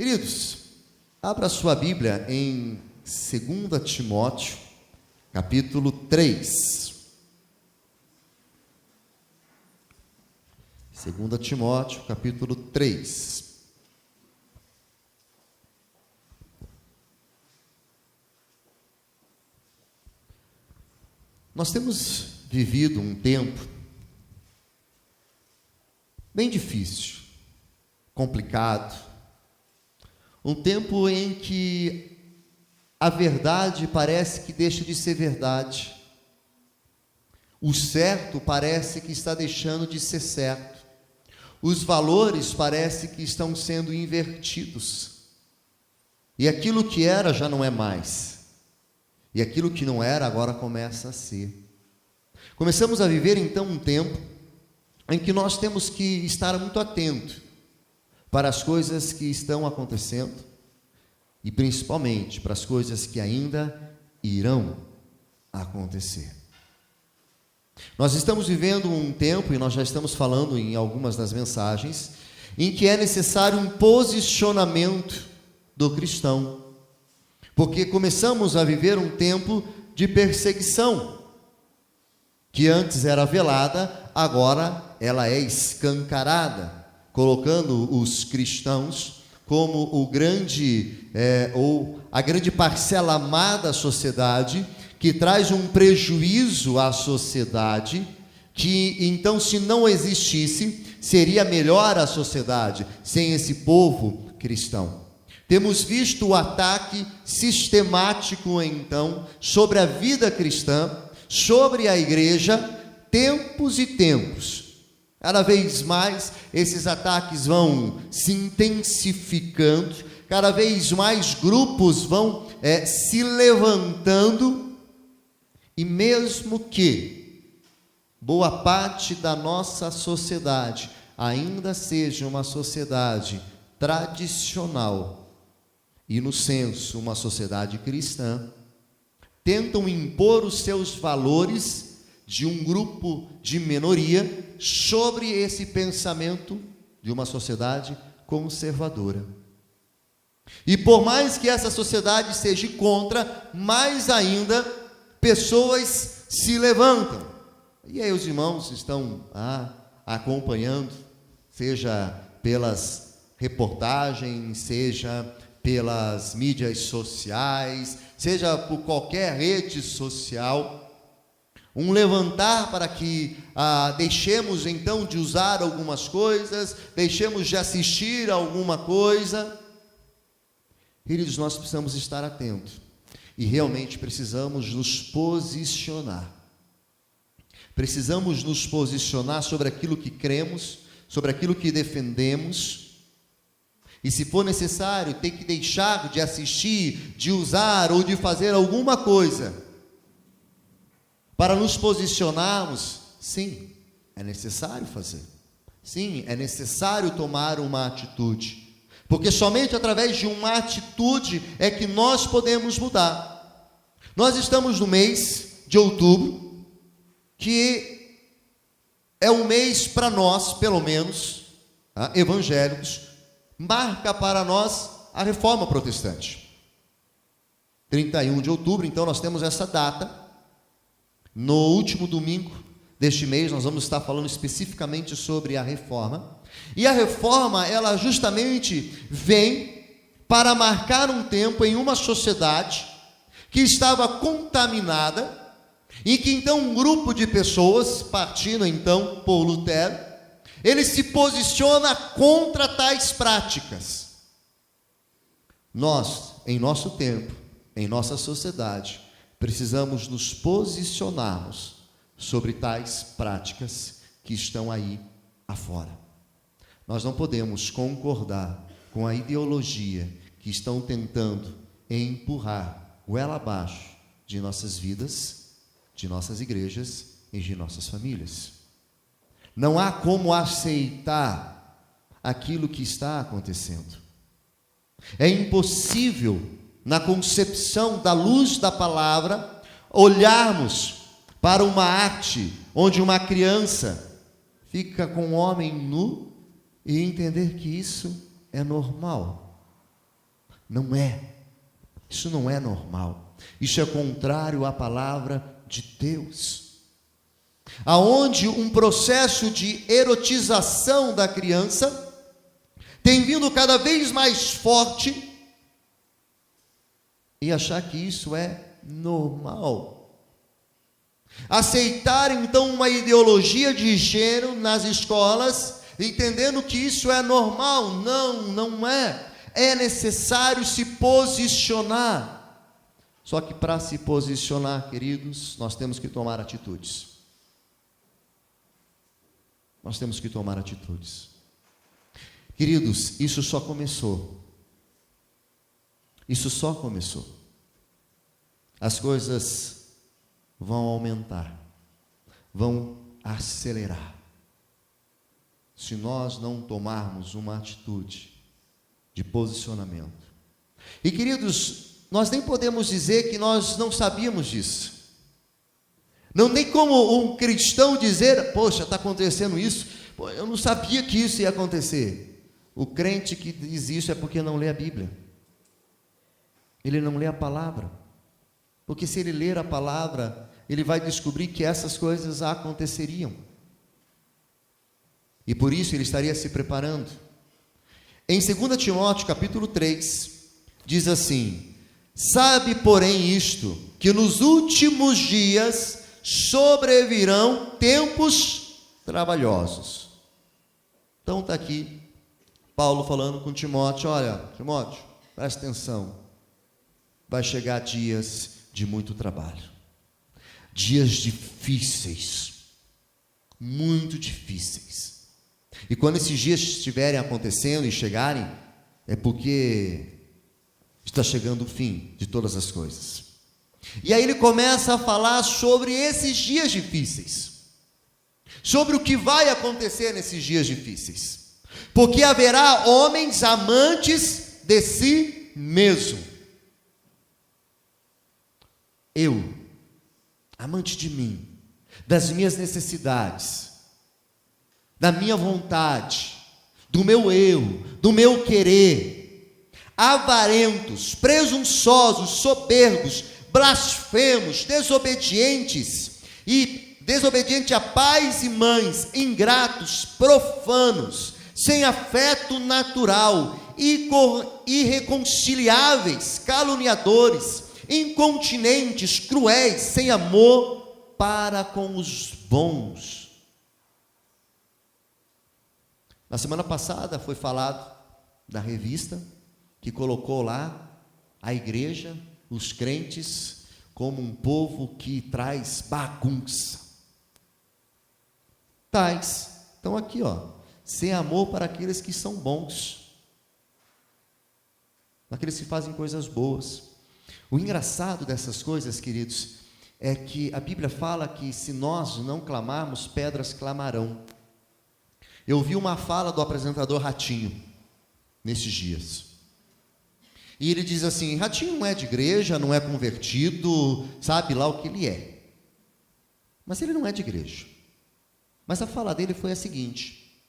Queridos, abra sua Bíblia em 2 Timóteo, capítulo 3. 2 Timóteo, capítulo 3. Nós temos vivido um tempo bem difícil, complicado, um tempo em que a verdade parece que deixa de ser verdade, o certo parece que está deixando de ser certo, os valores parece que estão sendo invertidos, e aquilo que era já não é mais, e aquilo que não era agora começa a ser. Começamos a viver então um tempo em que nós temos que estar muito atento para as coisas que estão acontecendo e principalmente para as coisas que ainda irão acontecer. Nós estamos vivendo um tempo, e nós já estamos falando em algumas das mensagens, em que é necessário um posicionamento do cristão, porque começamos a viver um tempo de perseguição, que antes era velada, agora ela é escancarada, colocando os cristãos como a grande parcela má da sociedade, que traz um prejuízo à sociedade, que então, se não existisse, seria melhor a sociedade sem esse povo cristão. Temos visto o ataque sistemático então sobre a vida cristã, sobre a igreja, tempos e tempos. Cada vez mais esses ataques vão se intensificando, cada vez mais grupos vão se levantando, e mesmo que boa parte da nossa sociedade ainda seja uma sociedade tradicional e, no senso, uma sociedade cristã, tentam impor os seus valores de um grupo de minoria sobre esse pensamento de uma sociedade conservadora. E por mais que essa sociedade seja contra, mais ainda pessoas se levantam. E aí os irmãos estão acompanhando, seja pelas reportagens, seja pelas mídias sociais, seja por qualquer rede social, um levantar para que deixemos então de usar algumas coisas, deixemos de assistir a alguma coisa. Queridos, nós precisamos estar atentos e realmente precisamos nos posicionar. Precisamos nos posicionar sobre aquilo que cremos, sobre aquilo que defendemos, e se for necessário, ter que deixar de assistir, de usar ou de fazer alguma coisa para nos posicionarmos. Sim, é necessário fazer. Sim, é necessário tomar uma atitude, porque somente através de uma atitude é que nós podemos mudar. Nós estamos no mês de outubro, que é um mês para nós, pelo menos, evangélicos, marca para nós a Reforma Protestante. 31 de outubro, então nós temos essa data. No último domingo deste mês, nós vamos estar falando especificamente sobre a reforma. E a reforma, ela justamente vem para marcar um tempo em uma sociedade que estava contaminada, e que então um grupo de pessoas, partindo então por Lutero, ele se posiciona contra tais práticas. Nós, em nosso tempo, em nossa sociedade, precisamos nos posicionarmos sobre tais práticas que estão aí afora. Nós não podemos concordar com a ideologia que estão tentando empurrar goela abaixo de nossas vidas, de nossas igrejas e de nossas famílias. Não há como aceitar aquilo que está acontecendo. É impossível, na concepção da luz da palavra, olharmos para uma arte onde uma criança fica com um homem nu e entender que isso é normal. Não é. Isso não é normal. Isso é contrário à palavra de Deus. Aonde um processo de erotização da criança tem vindo cada vez mais forte, e achar que isso é normal. Aceitar então uma ideologia de gênero nas escolas, entendendo que isso é normal. Não, não é. É necessário se posicionar. Só que para se posicionar, queridos, nós temos que tomar atitudes. Nós temos que tomar atitudes. Queridos, isso só começou. Isso só começou. As coisas vão aumentar, vão acelerar, se nós não tomarmos uma atitude de posicionamento. E queridos, nós nem podemos dizer que nós não sabíamos disso. Não tem como um cristão dizer: poxa, está acontecendo isso, pô, eu não sabia que isso ia acontecer. O crente que diz isso é porque não lê a Bíblia. Ele não lê a palavra. Porque se ele ler a palavra, ele vai descobrir que essas coisas aconteceriam. E por isso ele estaria se preparando. Em 2 Timóteo capítulo 3, diz assim: sabe, porém, isto, que nos últimos dias sobrevirão tempos trabalhosos. Então está aqui Paulo falando com Timóteo: olha, Timóteo, presta atenção, vai chegar dias de muito trabalho, dias difíceis, muito difíceis. E quando esses dias estiverem acontecendo e chegarem, é porque está chegando o fim de todas as coisas. E aí ele começa a falar sobre esses dias difíceis, sobre o que vai acontecer nesses dias difíceis, porque haverá homens amantes de si mesmo. Eu, amante de mim, das minhas necessidades, da minha vontade, do meu eu, do meu querer, avarentos, presunçosos, soberbos, blasfemos, desobedientes a pais e mães, ingratos, profanos, sem afeto natural, irreconciliáveis, caluniadores, incontinentes, cruéis, sem amor para com os bons. Na semana passada foi falado da revista que colocou lá a igreja, os crentes, como um povo que traz bagunça. Tais, então aqui sem amor para aqueles que são bons, aqueles que fazem coisas boas. O engraçado dessas coisas, queridos, é que a Bíblia fala que se nós não clamarmos, pedras clamarão. Eu vi uma fala do apresentador Ratinho, nesses dias. E ele diz assim: Ratinho não é de igreja, não é convertido, sabe lá o que ele é. Mas ele não é de igreja. Mas a fala dele foi a seguinte: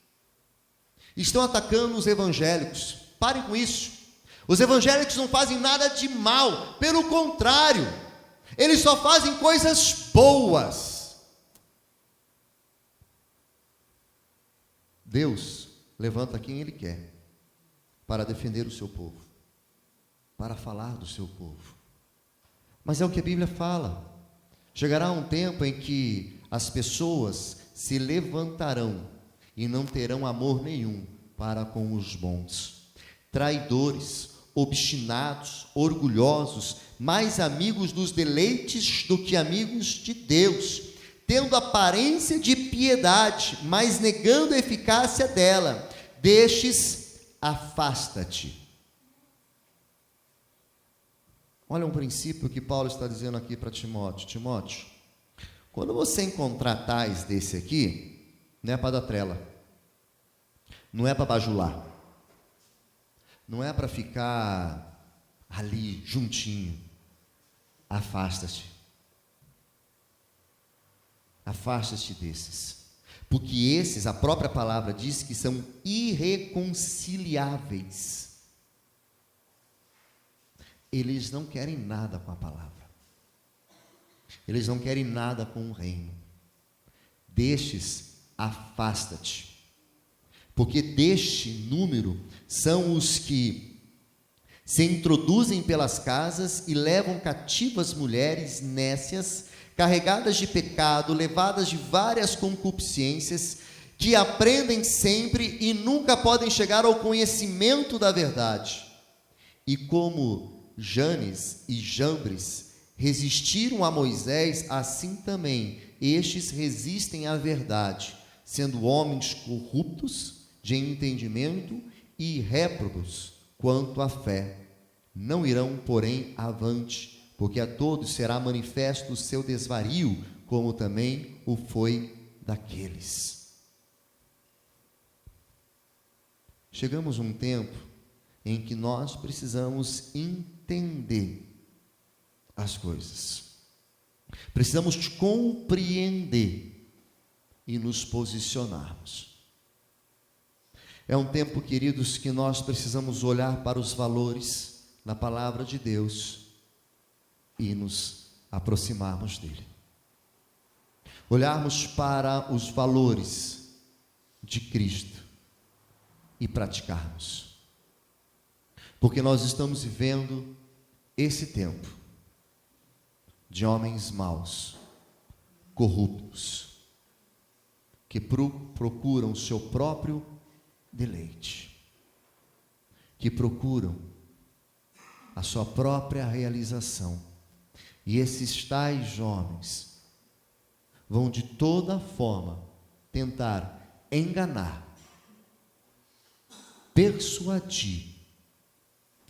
estão atacando os evangélicos, parem com isso. Os evangélicos não fazem nada de mal, pelo contrário, eles só fazem coisas boas. Deus levanta quem Ele quer para defender o seu povo, para falar do seu povo. Mas é o que a Bíblia fala. Chegará um tempo em que as pessoas se levantarão e não terão amor nenhum para com os bons. Traidores, obstinados, orgulhosos, mais amigos dos deleites do que amigos de Deus, tendo aparência de piedade, mas negando a eficácia dela. Destes, afasta-te. Olha um princípio que Paulo está dizendo aqui para Timóteo. Timóteo, quando você encontrar tais desse aqui, não é para dar trela, não é para bajular, não é para ficar ali juntinho. Afasta-te. Afasta-te desses. Porque esses, a própria palavra diz que são irreconciliáveis. eles não querem nada com a palavra. Eles não querem nada com o reino. Destes, afasta-te. Porque deste número são os que se introduzem pelas casas e levam cativas mulheres nécias, carregadas de pecado, levadas de várias concupiscências, que aprendem sempre e nunca podem chegar ao conhecimento da verdade. E como Janes e Jambres resistiram a Moisés, assim também estes resistem à verdade, sendo homens corruptos de entendimento e réprobos quanto à fé. Não irão, porém, avante, porque a todos será manifesto o seu desvario, como também o foi daqueles. Chegamos a um tempo em que nós precisamos entender as coisas. Precisamos compreender e nos posicionarmos. É um tempo, queridos, que nós precisamos olhar para os valores na palavra de Deus e nos aproximarmos dele. Olharmos para os valores de Cristo e praticarmos. Porque nós estamos vivendo esse tempo de homens maus, corruptos, que procuram o seu próprio deleite, que procuram a sua própria realização. E esses tais homens vão de toda forma tentar enganar, persuadir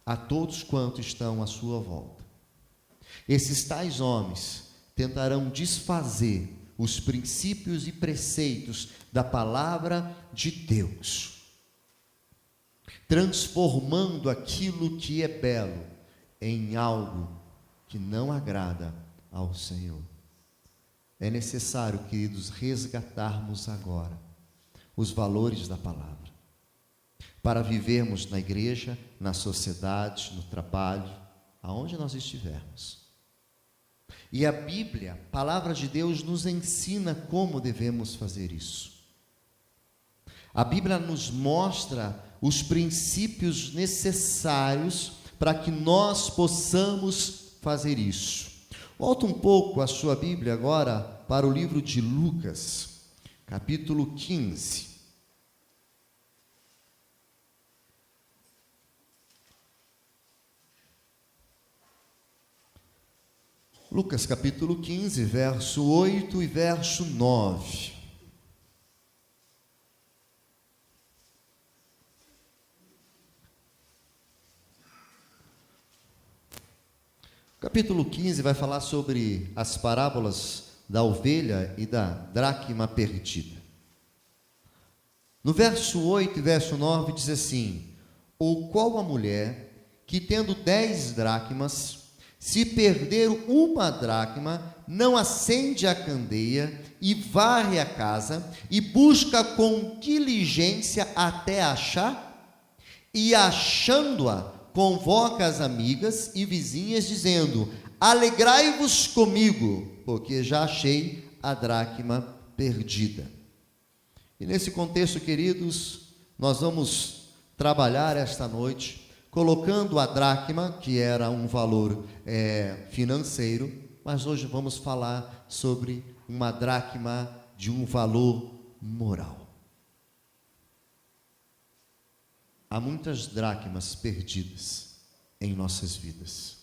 a todos quantos estão à sua volta. Esses tais homens tentarão desfazer os princípios e preceitos da palavra de Deus, transformando aquilo que é belo em algo que não agrada ao Senhor. É necessário, queridos, resgatarmos agora os valores da palavra, para vivermos na igreja, na sociedade, no trabalho, aonde nós estivermos. E a Bíblia, a palavra de Deus, nos ensina como devemos fazer isso. A Bíblia nos mostra os princípios necessários para que nós possamos fazer isso. Volta um pouco a sua Bíblia agora para o livro de Lucas, capítulo 15. Lucas capítulo 15, verso 8 e verso 9. Capítulo 15 vai falar sobre as parábolas da ovelha e da dracma perdida. No verso 8 e verso 9 diz assim: ou qual a mulher que, tendo 10 dracmas, se perder uma dracma, não acende a candeia e varre a casa e busca com diligência até achar? E achando-a, convoca as amigas e vizinhas, dizendo: alegrai-vos comigo, porque já achei a dracma perdida. E nesse contexto, queridos, nós vamos trabalhar esta noite colocando a dracma, que era um valor financeiro, mas hoje vamos falar sobre uma dracma de um valor moral. Há muitas dracmas perdidas em nossas vidas.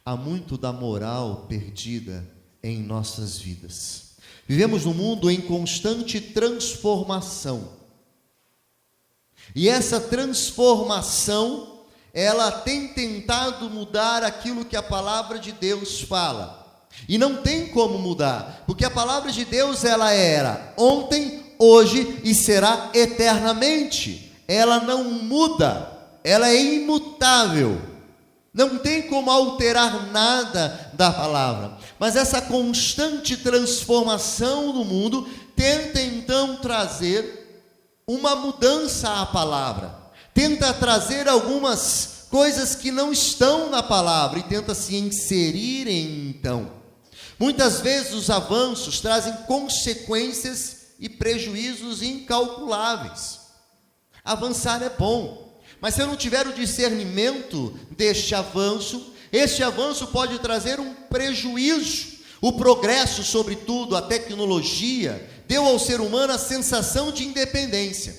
Há muito da moral perdida em nossas vidas. Vivemos num mundo em constante transformação. E essa transformação, ela tem tentado mudar aquilo que a palavra de Deus fala. E não tem como mudar, porque a palavra de Deus, ela era ontem, hoje e será eternamente. Ela não muda, ela é imutável. Não tem como alterar nada da palavra. Mas essa constante transformação do mundo tenta então trazer uma mudança à palavra, tenta trazer algumas coisas que não estão na palavra e tenta se inserir então. Muitas vezes os avanços trazem consequências e prejuízos incalculáveis. Avançar é bom, mas se eu não tiver o discernimento deste avanço, este avanço pode trazer um prejuízo. O progresso, sobretudo a tecnologia, deu ao ser humano a sensação de independência,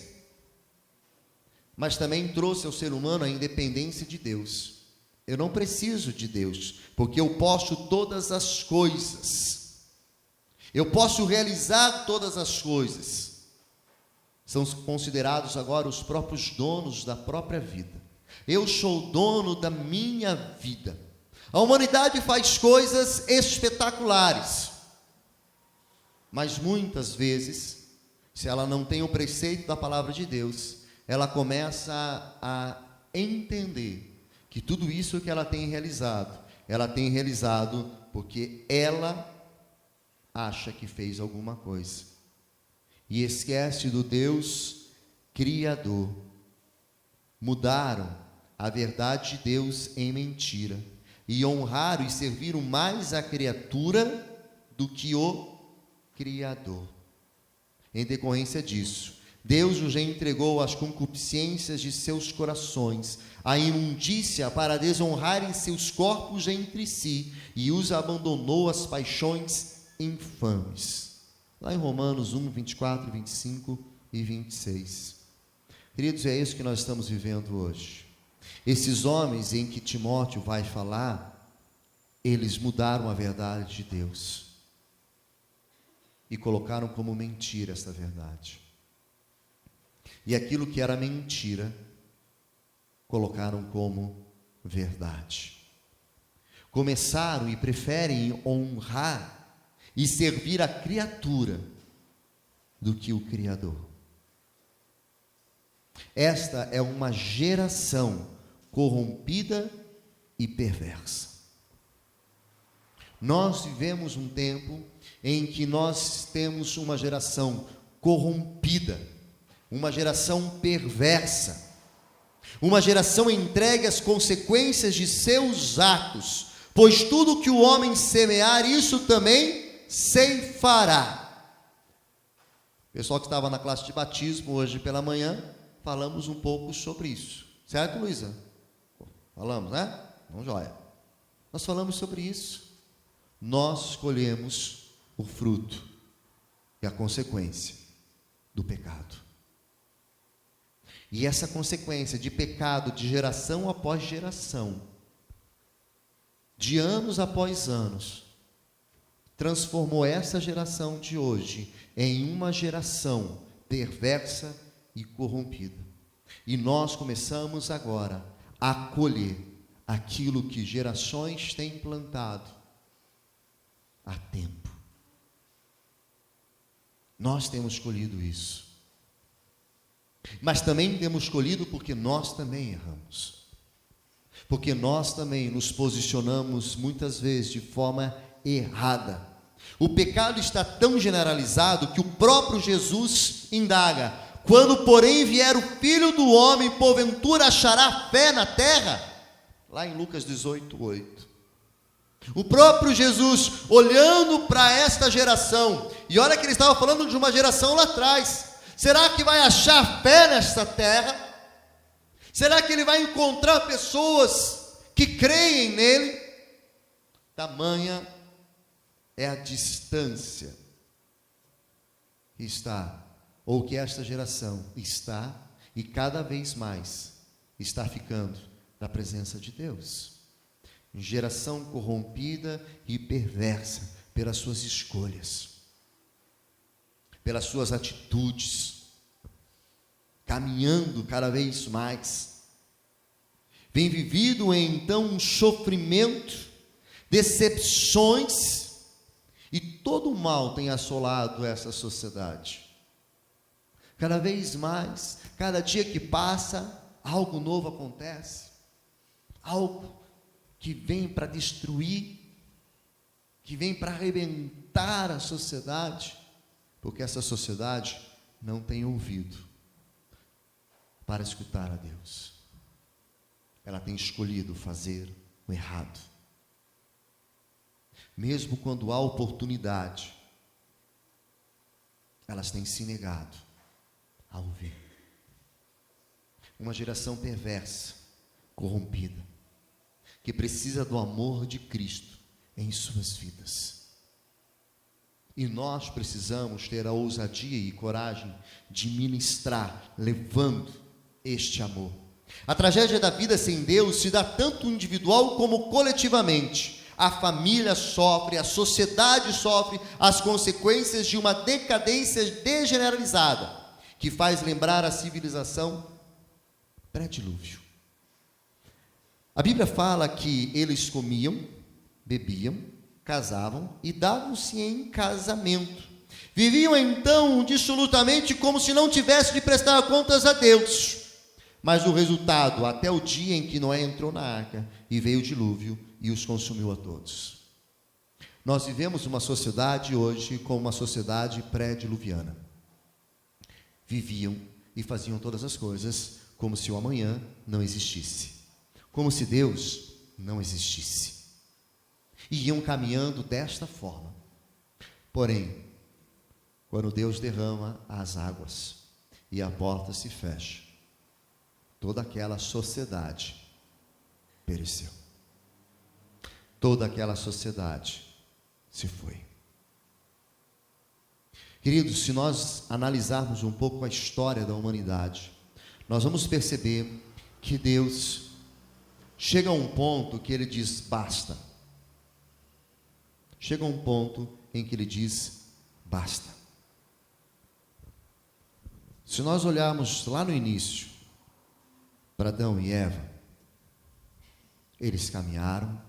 mas também trouxe ao ser humano a independência de Deus. Eu não preciso de Deus, porque eu posso todas as coisas, eu posso realizar todas as coisas. São considerados agora os próprios donos da própria vida. Eu sou dono da minha vida. A humanidade faz coisas espetaculares, mas muitas vezes, se ela não tem o preceito da palavra de Deus, ela começa a entender que tudo isso que ela tem realizado porque ela acha que fez alguma coisa. E esquece do Deus Criador. Mudaram a verdade de Deus em mentira e honraram e serviram mais a criatura do que o Criador. Em decorrência disso, Deus os entregou às concupiscências de seus corações, à imundícia para desonrarem seus corpos entre si, e os abandonou às paixões infames. Lá em Romanos 1, 24, 25 e 26. Queridos, é isso que nós estamos vivendo hoje. Esses homens em que Timóteo vai falar, eles mudaram a verdade de Deus e colocaram como mentira essa verdade. E aquilo que era mentira, colocaram como verdade. Começaram e preferem honrar e servir a criatura do que o Criador. Esta é uma geração corrompida e perversa. Nós vivemos um tempo em que nós temos uma geração corrompida, uma geração perversa, uma geração entregue às consequências de seus atos, pois tudo que o homem semear, isso também ceifará. O pessoal que estava na classe de batismo hoje pela manhã, falamos um pouco sobre isso, certo, Luísa? Falamos, né? Não, joia. Nós falamos sobre isso. Nós escolhemos o fruto e a consequência do pecado. E essa consequência de pecado de geração após geração, de anos após anos, transformou essa geração de hoje em uma geração perversa e corrompida. E nós começamos agora a colher aquilo que gerações têm plantado há tempo. Nós temos colhido isso. Mas também temos colhido porque nós também erramos. Porque nós também nos posicionamos muitas vezes de forma errada. O pecado está tão generalizado que o próprio Jesus indaga: quando porém vier o Filho do Homem, porventura achará fé na terra? Lá em Lucas 18, 8. O próprio Jesus olhando para esta geração, e olha que ele estava falando de uma geração lá atrás. Será que vai achar fé nesta terra? Será que ele vai encontrar pessoas que creem nele? Tamanha é a distância que está, ou que esta geração está, e cada vez mais está ficando da presença de Deus. Geração corrompida e perversa pelas suas escolhas, pelas suas atitudes, caminhando cada vez mais, vem vivido então um sofrimento, decepções, e todo o mal tem assolado essa sociedade. Cada vez mais, cada dia que passa, algo novo acontece, algo que vem para destruir, que vem para arrebentar a sociedade, porque essa sociedade não tem ouvido para escutar a Deus. ela tem escolhido fazer o errado. Mesmo quando há oportunidade, elas têm se negado a ouvir. Uma geração perversa, corrompida, que precisa do amor de Cristo em suas vidas. E nós precisamos ter a ousadia e coragem de ministrar, levando este amor. A tragédia da vida sem Deus se dá tanto individual como coletivamente. A família sofre, a sociedade sofre as consequências de uma decadência degeneralizada, que faz lembrar a civilização pré-dilúvio. A Bíblia fala que eles comiam, bebiam, casavam e davam-se em casamento. Viviam então dissolutamente como se não tivessem de prestar contas a Deus. Mas o resultado, até o dia em que Noé entrou na arca e veio o dilúvio e os consumiu a todos. Nós vivemos uma sociedade hoje como uma sociedade pré-diluviana. Viviam e faziam todas as coisas como se o amanhã não existisse, como se Deus não existisse. E iam caminhando desta forma. Porém, quando Deus derrama as águas e a porta se fecha, toda aquela sociedade pereceu. Toda aquela sociedade se foi. Queridos, se nós analisarmos um pouco a história da humanidade, nós vamos perceber que Deus chega a um ponto que Ele diz basta. Chega a um ponto em que Ele diz basta. Se nós olharmos lá no início, para Adão e Eva, eles caminharam,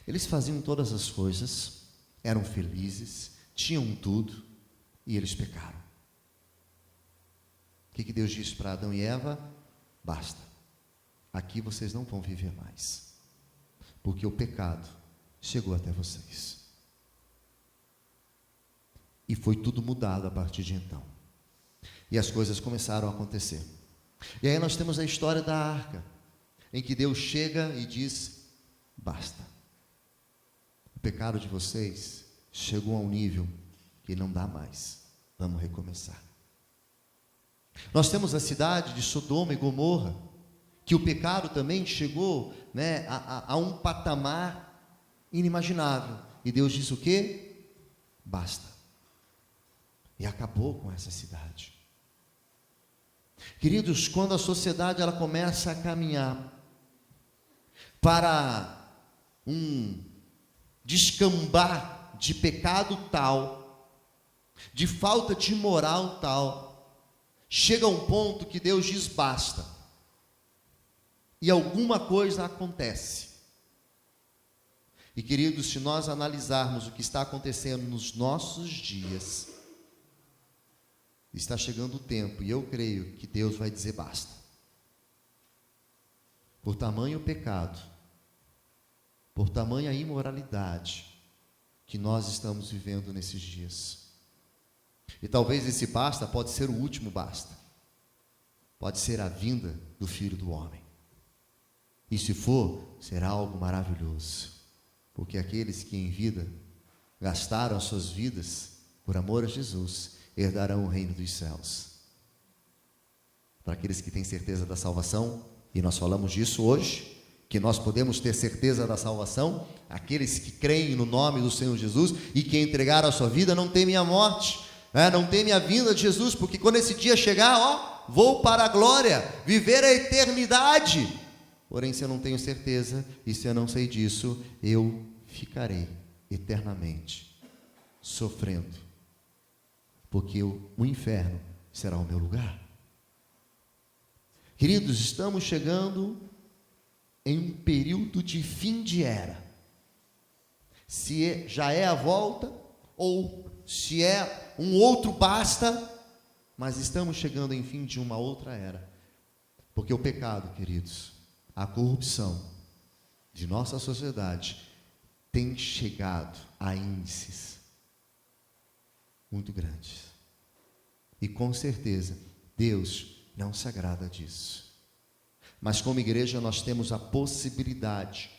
eles faziam todas as coisas, eram felizes, tinham tudo, e eles pecaram. O que Deus disse para Adão e Eva? Basta, aqui vocês não vão viver mais, porque o pecado chegou até vocês. E foi tudo mudado a partir de então. E as coisas começaram a acontecer. E aí nós temos a história da arca, em que Deus chega e diz, basta. O pecado de vocês chegou a um nível que não dá mais. Vamos recomeçar. Nós temos a cidade de Sodoma e Gomorra, que o pecado também chegou, a um patamar inimaginável. E Deus diz o quê? Basta. E acabou com essa cidade. Queridos, quando a sociedade ela começa a caminhar para um descambar de pecado tal, de falta de moral tal, chega a um ponto que Deus diz basta, e alguma coisa acontece. E queridos, se nós analisarmos o que está acontecendo nos nossos dias, está chegando o tempo, e eu creio que Deus vai dizer basta. Por tamanho pecado, por tamanha imoralidade que nós estamos vivendo nesses dias. E talvez esse basta pode ser o último basta. Pode ser a vinda do Filho do Homem. E se for, será algo maravilhoso. Porque aqueles que em vida gastaram as suas vidas por amor a Jesus, herdarão o reino dos céus. Para aqueles que têm certeza da salvação, e nós falamos disso hoje, que nós podemos ter certeza da salvação, aqueles que creem no nome do Senhor Jesus e que entregaram a sua vida, não temem a morte, não temem a vinda de Jesus, porque quando esse dia chegar, vou para a glória, viver a eternidade. Porém, se eu não tenho certeza, e se eu não sei disso, eu ficarei eternamente sofrendo, porque o inferno será o meu lugar. Queridos, estamos chegando em um período de fim de era. Se já é a volta, ou se é um outro basta, mas estamos chegando em fim de uma outra era. Porque o pecado, queridos, a corrupção de nossa sociedade tem chegado a índices muito grandes. E com certeza, Deus não se agrada disso. Mas como igreja nós temos a possibilidade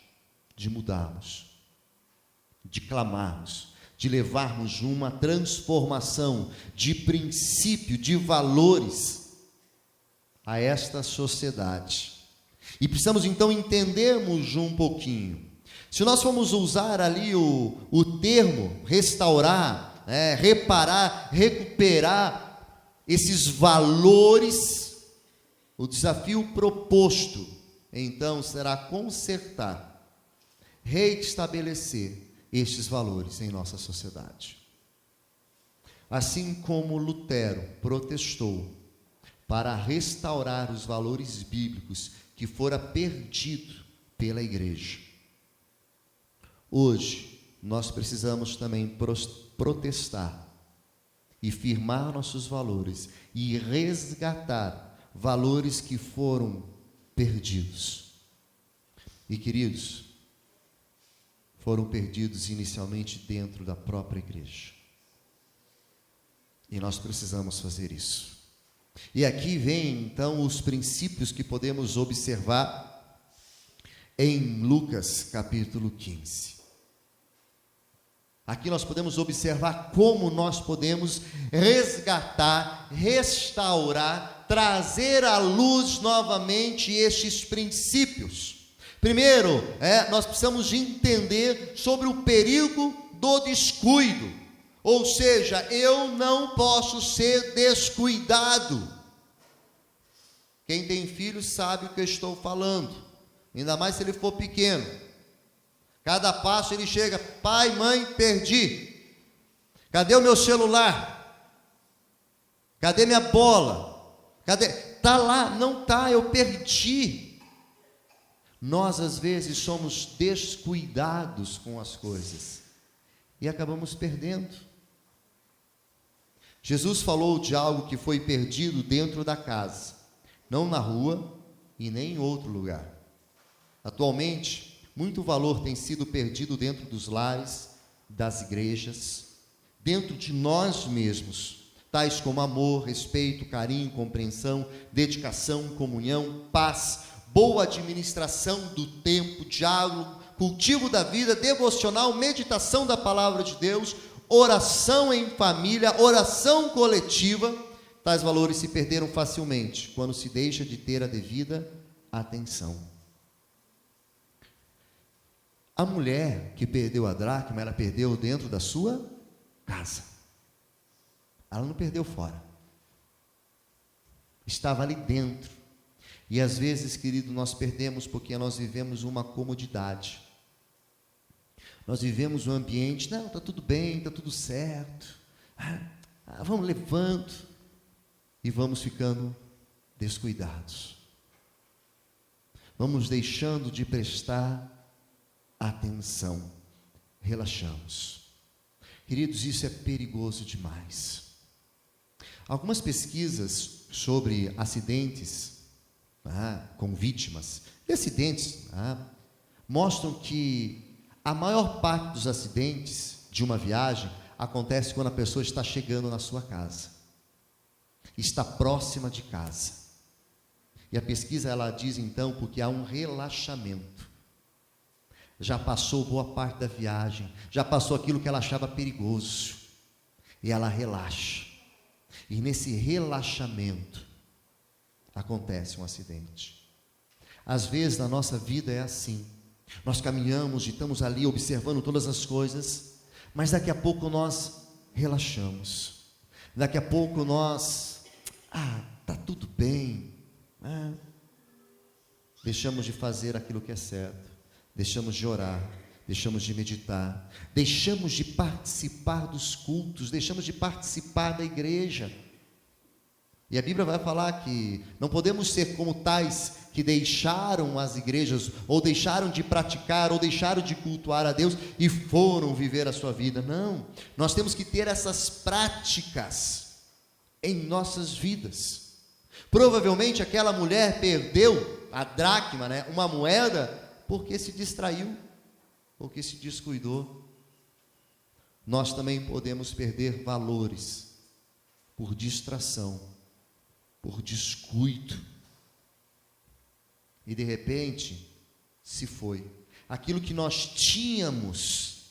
de mudarmos, de clamarmos, de levarmos uma transformação de princípio, de valores a esta sociedade. E precisamos então entendermos um pouquinho. Se nós formos usar ali o termo restaurar, reparar, recuperar esses valores, o desafio proposto, então, será consertar, reestabelecer estes valores em nossa sociedade. Assim como Lutero protestou para restaurar os valores bíblicos que fora perdido pela igreja, hoje nós precisamos também protestar e firmar nossos valores e resgatar valores que foram perdidos. E queridos, foram perdidos inicialmente dentro da própria igreja. E nós precisamos fazer isso. E aqui vem então os princípios que podemos observar em Lucas capítulo 15. Aqui nós podemos observar como nós podemos resgatar, restaurar, trazer à luz novamente estes princípios. Primeiro, nós precisamos de entender sobre o perigo do descuido. Ou seja, eu não posso ser descuidado. Quem tem filho sabe o que eu estou falando, ainda mais se ele for pequeno. Cada passo ele chega: pai, mãe, perdi. Cadê o meu celular? Cadê minha bola? Cadê? Tá lá, não tá, eu perdi. Nós às vezes somos descuidados com as coisas e acabamos perdendo. Jesus falou de algo que foi perdido dentro da casa, não na rua e nem em outro lugar. Atualmente, muito valor tem sido perdido dentro dos lares, das igrejas, dentro de nós mesmos, tais como amor, respeito, carinho, compreensão, dedicação, comunhão, paz, boa administração do tempo, diálogo, cultivo da vida, devocional, meditação da palavra de Deus, oração em família, oração coletiva. Tais valores se perderam facilmente quando se deixa de ter a devida atenção. A mulher que perdeu a dracma, ela perdeu dentro da sua casa. Ela não perdeu fora. Estava ali dentro. E às vezes, querido, nós perdemos porque nós vivemos uma comodidade. Nós vivemos um ambiente, não, está tudo bem, está tudo certo. Vamos levando. E vamos ficando descuidados. Vamos deixando de prestar atenção. Relaxamos. Queridos, isso é perigoso demais. Algumas pesquisas sobre acidentes com vítimas de acidentes mostram que a maior parte dos acidentes de uma viagem acontece quando a pessoa está chegando na sua casa, está próxima de casa. E a pesquisa ela diz então porque há um relaxamento. Já passou boa parte da viagem, já passou aquilo que ela achava perigoso, e ela relaxa. E nesse relaxamento acontece um acidente. Às vezes na nossa vida é assim. Nós caminhamos e estamos ali observando todas as coisas, mas daqui a pouco nós relaxamos. Daqui a pouco nós, tá tudo bem. Deixamos de fazer aquilo que é certo. Deixamos de orar, deixamos de meditar, deixamos de participar dos cultos, deixamos de participar da igreja. E a Bíblia vai falar que não podemos ser como tais que deixaram as igrejas, ou deixaram de praticar, ou deixaram de cultuar a Deus e foram viver a sua vida. Não, nós temos que ter essas práticas em nossas vidas. Provavelmente aquela mulher perdeu a dracma, uma moeda, porque se distraiu, porque se descuidou. Nós também podemos perder valores por distração, por descuido. e de repente se foi. Aquilo que nós tínhamos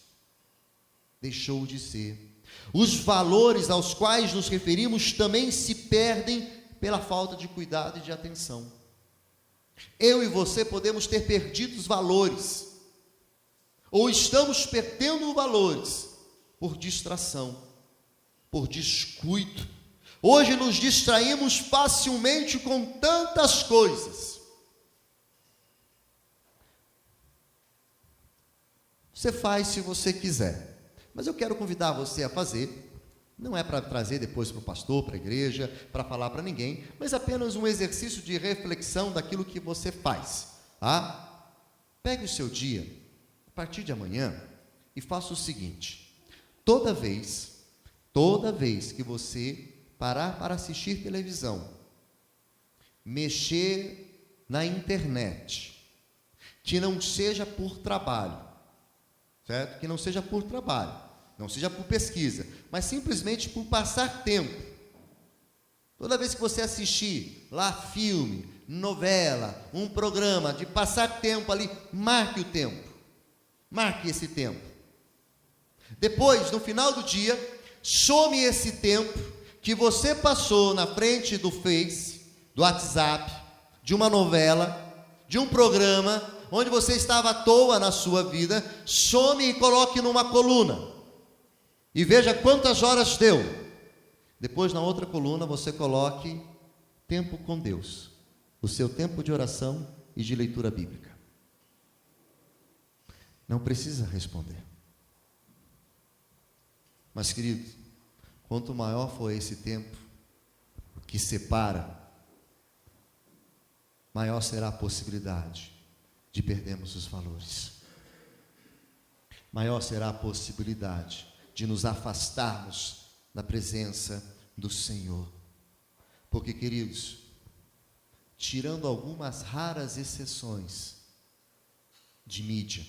deixou de ser. Os valores aos quais nos referimos também se perdem pela falta de cuidado e de atenção. Eu e você podemos ter perdido os valores, ou estamos perdendo valores por distração, por descuido. Hoje nos distraímos facilmente com tantas coisas. Você faz se você quiser, mas eu quero convidar você a fazer. Não é para trazer depois para o pastor, para a igreja, para falar para ninguém, mas apenas um exercício de reflexão daquilo que você faz, tá? Pegue o seu dia, a partir de amanhã, e faça o seguinte: toda vez que você parar para assistir televisão, mexer na internet, que não seja por trabalho, certo? Que não seja por trabalho, não seja por pesquisa, mas simplesmente por passar tempo. Toda vez que você assistir lá filme, novela, um programa, de passar tempo ali, marque o tempo. Marque esse tempo. Depois, no final do dia, some esse tempo que você passou na frente do Face, do WhatsApp, de uma novela, de um programa, onde você estava à toa na sua vida, some e coloque numa coluna. E veja quantas horas deu. Depois, na outra coluna, você coloque tempo com Deus, o seu tempo de oração e de leitura bíblica. Não precisa responder. Mas, querido, quanto maior for esse tempo que separa, maior será a possibilidade de perdermos os valores. Maior será a possibilidade de nos afastarmos da presença do Senhor. Porque, queridos, tirando algumas raras exceções de mídia,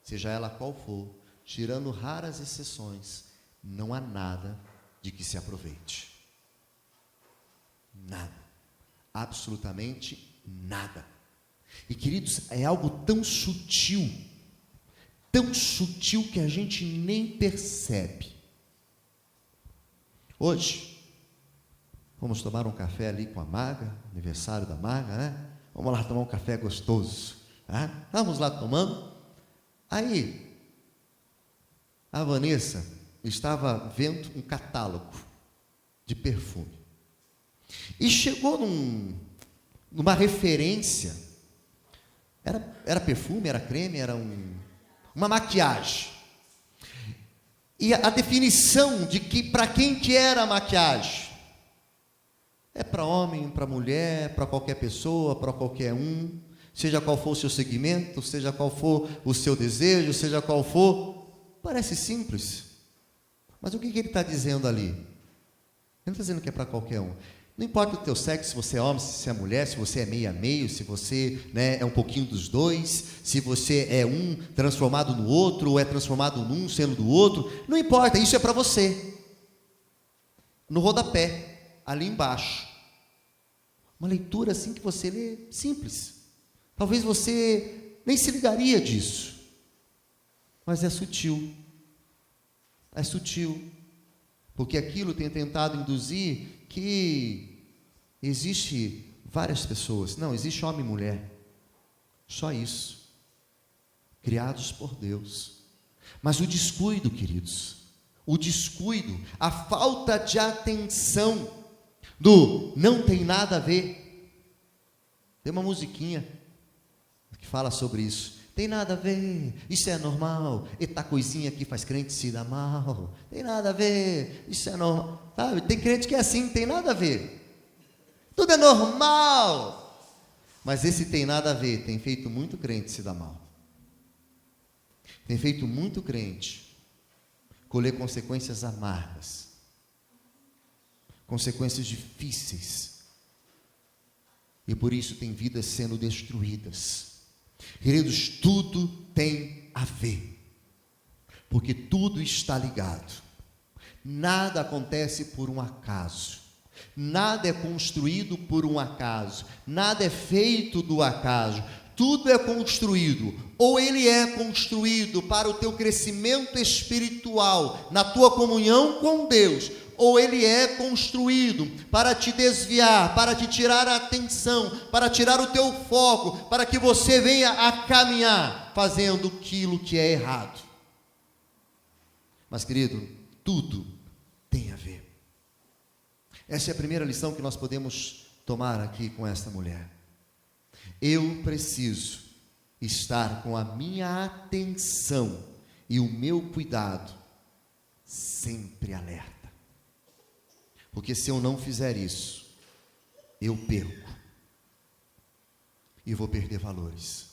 seja ela qual for, tirando raras exceções, não há nada de que se aproveite. Nada. Absolutamente nada. E, queridos, é algo tão sutil que a gente nem percebe. Hoje, vamos tomar um café ali com a Maga, aniversário da Maga, né? Vamos lá tomar um café gostoso, né? Vamos lá tomando. Aí, a Vanessa estava vendo um catálogo de perfume. E chegou numa referência. Era perfume, era creme, era uma maquiagem. E a definição de que para quem que era a maquiagem? É para homem, para mulher, para qualquer pessoa, para qualquer um, seja qual for o seu segmento, seja qual for o seu desejo, seja qual for. Parece simples, mas o que ele está dizendo ali? Ele não está dizendo que é para qualquer um. Não importa o teu sexo, se você é homem, se você é mulher, se você é meio a meio, se você, né, é um pouquinho dos dois, se você é um transformado no outro, ou é transformado num sendo do outro, não importa, isso é para você. No rodapé, ali embaixo, uma leitura assim que você lê, simples. Talvez você nem se ligaria disso, mas é sutil, porque aquilo tem tentado induzir que existe várias pessoas. Não, existe homem e mulher, só isso, criados por Deus. Mas o descuido, queridos, a falta de atenção do não tem nada a ver. Tem uma musiquinha que fala sobre isso. Tem nada a ver, isso é normal. Eita coisinha que faz crente se dar mal. Tem nada a ver, isso é normal. Sabe? Tem crente que é assim, tem nada a ver. Tudo é normal. Mas esse tem nada a ver tem feito muito crente se dar mal. Tem feito muito crente colher consequências amargas, consequências difíceis. E por isso tem vidas sendo destruídas. Queridos, tudo tem a ver, porque tudo está ligado. Nada acontece por um acaso. Nada é construído por um acaso, nada é feito do acaso, tudo é construído, ou ele é construído para o teu crescimento espiritual, na tua comunhão com Deus, ou ele é construído para te desviar, para te tirar a atenção, para tirar o teu foco, para que você venha a caminhar fazendo aquilo que é errado. Mas, querido, tudo tem a ver. Essa é a primeira lição que nós podemos tomar aqui com esta mulher. Eu preciso estar com a minha atenção e o meu cuidado sempre alerta. Porque se eu não fizer isso, eu perco. E vou perder valores.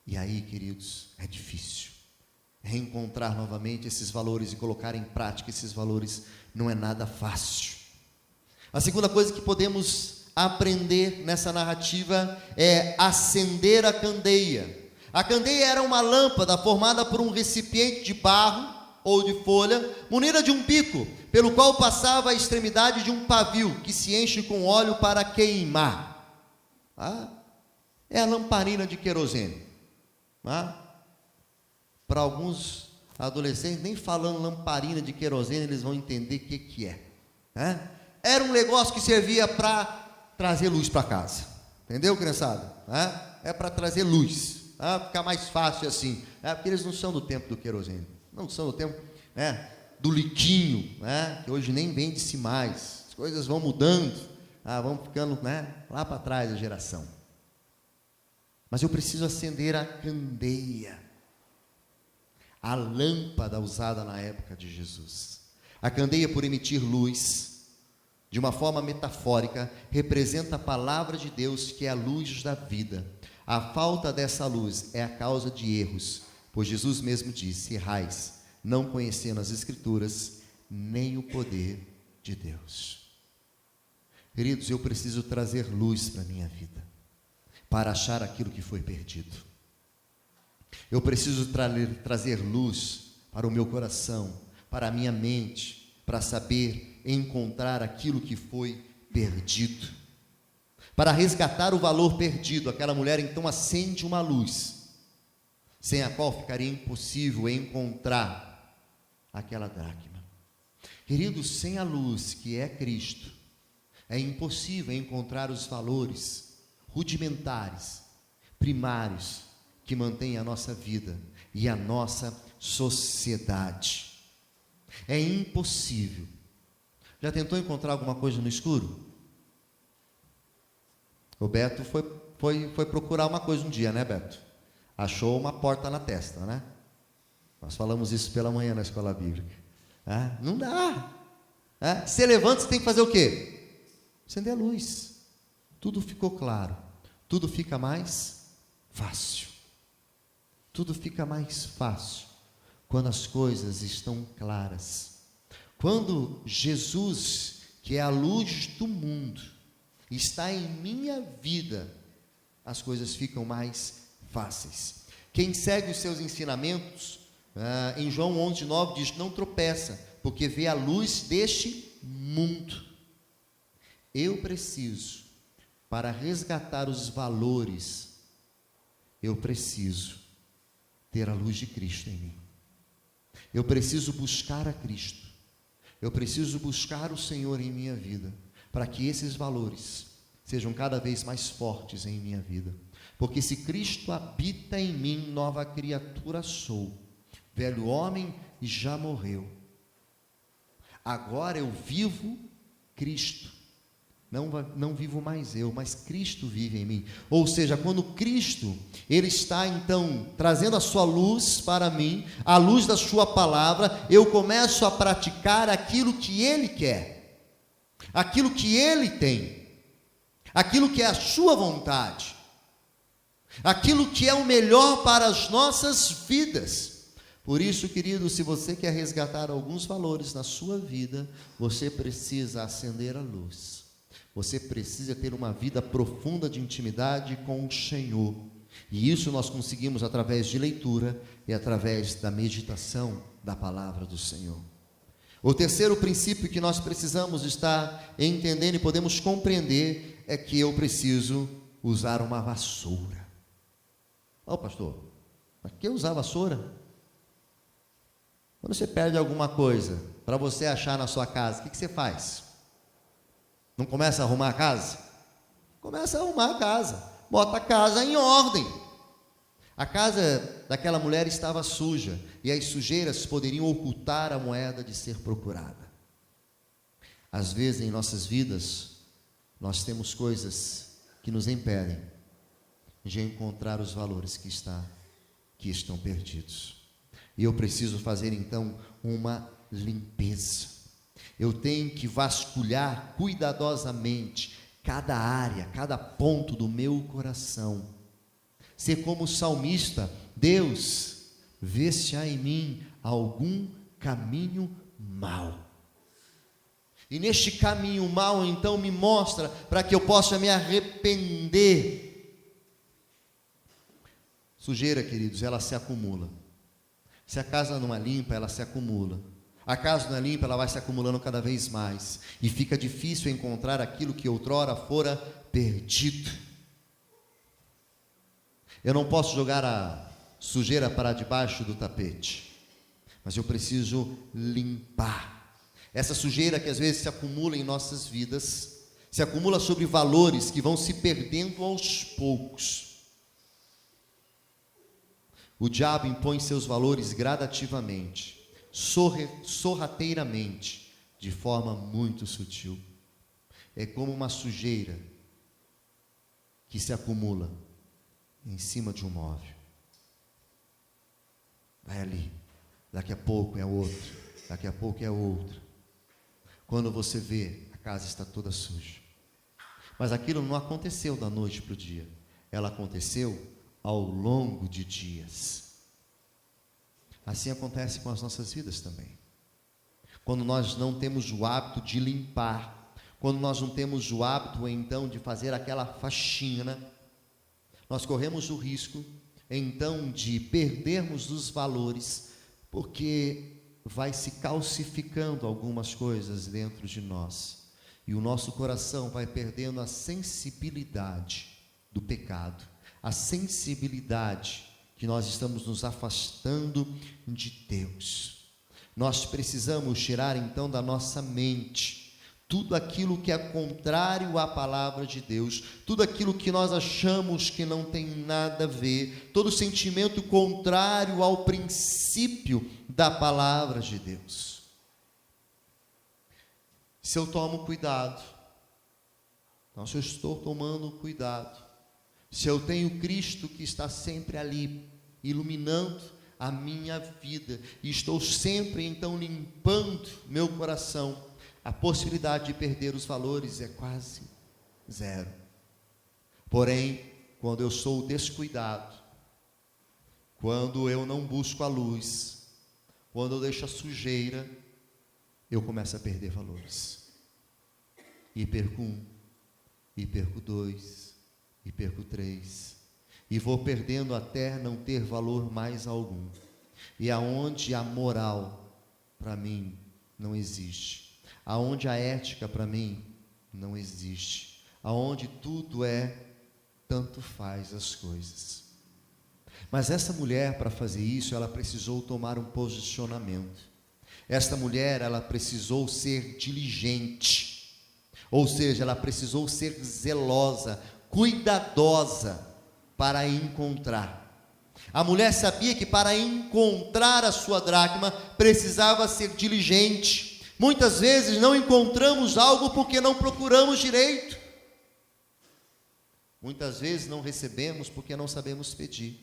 E aí, queridos, é difícil. Reencontrar novamente esses valores e colocar em prática esses valores não é nada fácil. A segunda coisa que podemos aprender nessa narrativa é acender a candeia. A candeia era uma lâmpada formada por um recipiente de barro ou de folha, munida de um bico, pelo qual passava a extremidade de um pavio, que se enche com óleo para queimar. É a lamparina de querosene. Para alguns adolescentes, nem falando lamparina de querosene, eles vão entender o que é. Era um negócio que servia para trazer luz para casa. Entendeu, criançada? É para trazer luz. Ficar mais fácil assim. Porque eles não são do tempo do querosene. Não são do tempo do liquinho, que hoje nem vende-se mais. As coisas vão mudando, vão ficando lá para trás a geração. Mas eu preciso acender a candeia, a lâmpada usada na época de Jesus. A candeia, por emitir luz, de uma forma metafórica, representa a palavra de Deus, que é a luz da vida. A falta dessa luz é a causa de erros, pois Jesus mesmo disse: errais, não conhecendo as Escrituras, nem o poder de Deus. Queridos, eu preciso trazer luz para a minha vida, para achar aquilo que foi perdido. Eu preciso trazer luz para o meu coração, para a minha mente, para saber encontrar aquilo que foi perdido, para resgatar o valor perdido. Aquela mulher então acende uma luz, sem a qual ficaria impossível encontrar aquela dracma. Queridos, sem a luz que é Cristo, é impossível encontrar os valores rudimentares, primários, que mantêm a nossa vida e a nossa sociedade. É impossível. Já tentou encontrar alguma coisa no escuro? O Beto foi procurar uma coisa um dia, né, Beto? Achou uma porta na testa, né? Nós falamos isso pela manhã na escola bíblica. Não dá. Você levanta, você tem que fazer o quê? Acender a luz. Tudo ficou claro. Tudo fica mais fácil. Tudo fica mais fácil quando as coisas estão claras. Quando Jesus, que é a luz do mundo, está em minha vida, as coisas ficam mais fáceis. Quem segue os seus ensinamentos, em João 11:9 diz: não tropeça, porque vê a luz deste mundo. Eu preciso, para resgatar os valores, eu preciso ter a luz de Cristo em mim. Eu preciso buscar a Cristo. Eu preciso buscar o Senhor em minha vida, para que esses valores sejam cada vez mais fortes em minha vida. Porque se Cristo habita em mim, nova criatura sou. Velho homem já morreu. Agora eu vivo Cristo. Não vivo mais eu, mas Cristo vive em mim. Ou seja, quando Cristo, Ele está então trazendo a sua luz para mim, a luz da sua palavra, eu começo a praticar aquilo que Ele quer, aquilo que Ele tem, aquilo que é a sua vontade, aquilo que é o melhor para as nossas vidas. Por isso, querido, se você quer resgatar alguns valores na sua vida, você precisa acender a luz. Você precisa ter uma vida profunda de intimidade com o Senhor. E isso nós conseguimos através de leitura e através da meditação da palavra do Senhor. O terceiro princípio que nós precisamos estar entendendo e podemos compreender é que eu preciso usar uma vassoura. Ó, pastor, para que usar vassoura? Quando você perde alguma coisa para você achar na sua casa, o que você faz? Não começa a arrumar a casa? Começa a arrumar a casa, bota a casa em ordem. A casa daquela mulher estava suja, e as sujeiras poderiam ocultar a moeda de ser procurada. Às vezes em nossas vidas, nós temos coisas que nos impedem de encontrar os valores que estão perdidos. E eu preciso fazer então uma limpeza. Eu tenho que vasculhar cuidadosamente cada área, cada ponto do meu coração. Ser como o salmista: Deus, vê se há em mim algum caminho mau. E neste caminho mau, então, me mostra para que eu possa me arrepender. Sujeira, queridos, ela se acumula. Se a casa não é limpa, ela se acumula. A casa não é limpa, ela vai se acumulando cada vez mais. E fica difícil encontrar aquilo que outrora fora perdido. Eu não posso jogar a sujeira para debaixo do tapete, mas eu preciso limpar. Essa sujeira que às vezes se acumula em nossas vidas, se acumula sobre valores que vão se perdendo aos poucos. O diabo impõe seus valores gradativamente, sorrateiramente, de forma muito sutil. É como uma sujeira que se acumula em cima de um móvel. Vai ali, daqui a pouco é outro, daqui a pouco é outro. Quando você vê, a casa está toda suja. Mas aquilo não aconteceu da noite para o dia, ela aconteceu ao longo de dias. Assim acontece com as nossas vidas também. Quando nós não temos o hábito de limpar, quando nós não temos o hábito então de fazer aquela faxina, nós corremos o risco então de perdermos os valores, porque vai se calcificando algumas coisas dentro de nós, e o nosso coração vai perdendo a sensibilidade do pecado, a sensibilidade que nós estamos nos afastando de Deus. Nós precisamos tirar então da nossa mente tudo aquilo que é contrário à palavra de Deus, tudo aquilo que nós achamos que não tem nada a ver, todo sentimento contrário ao princípio da palavra de Deus. Se eu tomo cuidado, então se eu estou tomando cuidado, se eu tenho Cristo que está sempre ali, iluminando a minha vida, e estou sempre então limpando meu coração, a possibilidade de perder os valores é quase zero. Porém, quando eu sou descuidado, quando eu não busco a luz, quando eu deixo a sujeira, eu começo a perder valores. E perco um, e perco dois, e perco três, e vou perdendo até não ter valor mais algum. E aonde a moral para mim não existe, aonde a ética para mim não existe, aonde tudo é tanto faz as coisas. Mas essa mulher, para fazer isso, ela precisou tomar um posicionamento. Esta mulher, ela precisou ser diligente, ou seja, ela precisou ser zelosa, cuidadosa para encontrar. A mulher sabia que para encontrar a sua dracma precisava ser diligente. Muitas vezes não encontramos algo porque não procuramos direito. Muitas vezes não recebemos porque não sabemos pedir.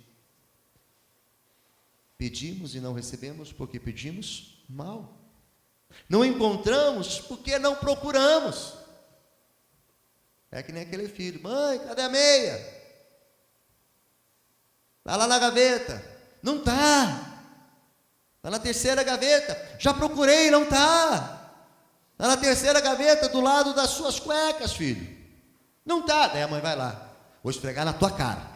Pedimos e não recebemos porque pedimos mal. Não encontramos porque não procuramos. É que nem aquele filho: mãe, cadê a meia? Está lá na gaveta. Não está. Está na terceira gaveta. Já procurei, não está. Está na terceira gaveta, do lado das suas cuecas, filho. Não está. Daí a mãe vai lá: vou esfregar na tua cara.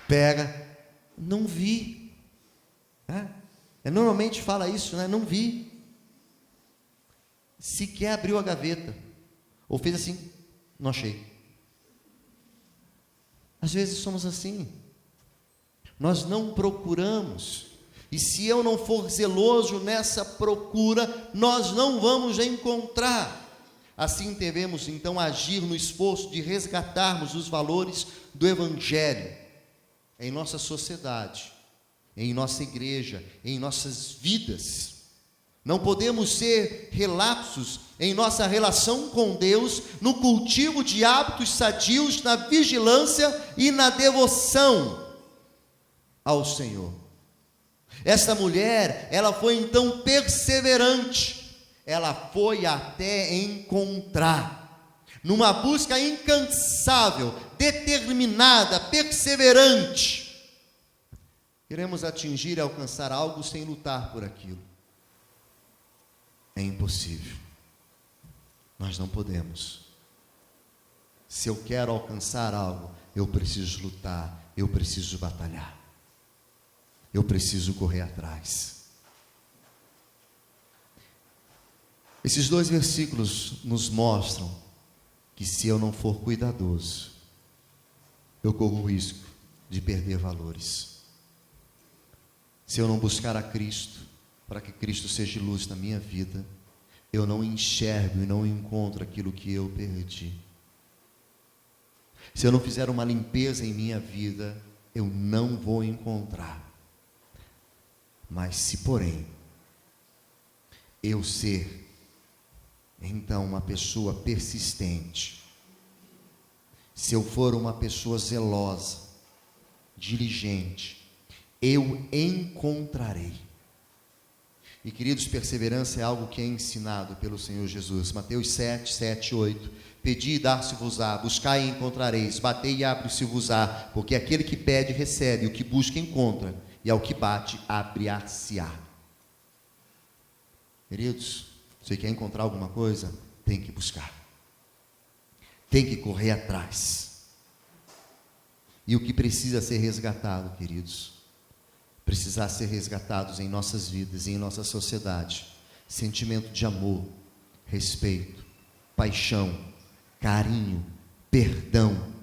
Pega. Não vi. Normalmente fala isso, né? Não vi. sequer abriu a gaveta, ou fez assim, não achei. Às vezes somos assim, nós não procuramos, e se eu não for zeloso nessa procura, nós não vamos encontrar. Assim devemos então agir no esforço de resgatarmos os valores do Evangelho em nossa sociedade, em nossa igreja, em nossas vidas. Não podemos ser relapsos em nossa relação com Deus, no cultivo de hábitos sadios, na vigilância e na devoção ao Senhor. Esta mulher, ela foi então perseverante, ela foi até encontrar, numa busca incansável, determinada, perseverante. Queremos atingir e alcançar algo sem lutar por aquilo. É impossível. Nós não podemos. Se eu quero alcançar algo, eu preciso lutar, eu preciso batalhar, eu preciso correr atrás. Esses 2 versículos nos mostram que se eu não for cuidadoso, eu corro o risco de perder valores. Se eu não buscar a Cristo, para que Cristo seja luz na minha vida, eu não enxergo e não encontro aquilo que eu perdi. Se eu não fizer uma limpeza em minha vida, eu não vou encontrar. Mas se porém, eu ser, então, uma pessoa persistente, se eu for uma pessoa zelosa, diligente, eu encontrarei. E queridos, perseverança é algo que é ensinado pelo Senhor Jesus. Mateus 7, 7, 8. Pedi e dar-se-vos-á, buscai e encontrareis, batei e abre-se-vos-á, porque aquele que pede recebe, o que busca encontra, e ao que bate abre-se-á. Queridos, você quer encontrar alguma coisa? Tem que buscar, tem que correr atrás. E o que precisa ser resgatado, queridos, precisar ser resgatados em nossas vidas e em nossa sociedade: sentimento de amor, respeito, paixão, carinho, perdão,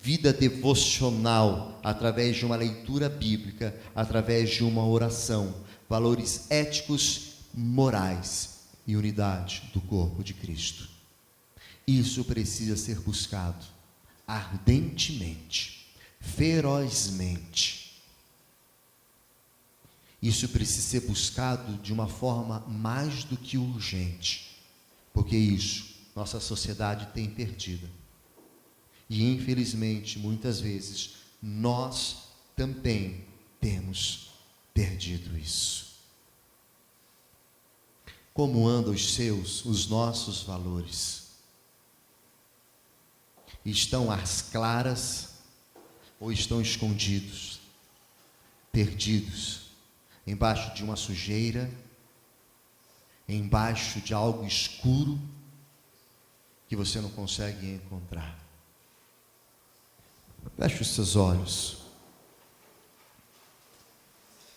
vida devocional através de uma leitura bíblica, através de uma oração, valores éticos, morais e unidade do corpo de Cristo. Isso precisa ser buscado ardentemente, ferozmente. Isso precisa ser buscado de uma forma mais do que urgente, porque isso nossa sociedade tem perdido. E infelizmente, muitas vezes, nós também temos perdido isso. Como andam os nossos valores? Estão às claras ou estão escondidos, perdidos, embaixo de uma sujeira, embaixo de algo escuro que você não consegue encontrar? Feche os seus olhos.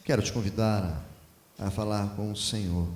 Quero te convidar a falar com o Senhor.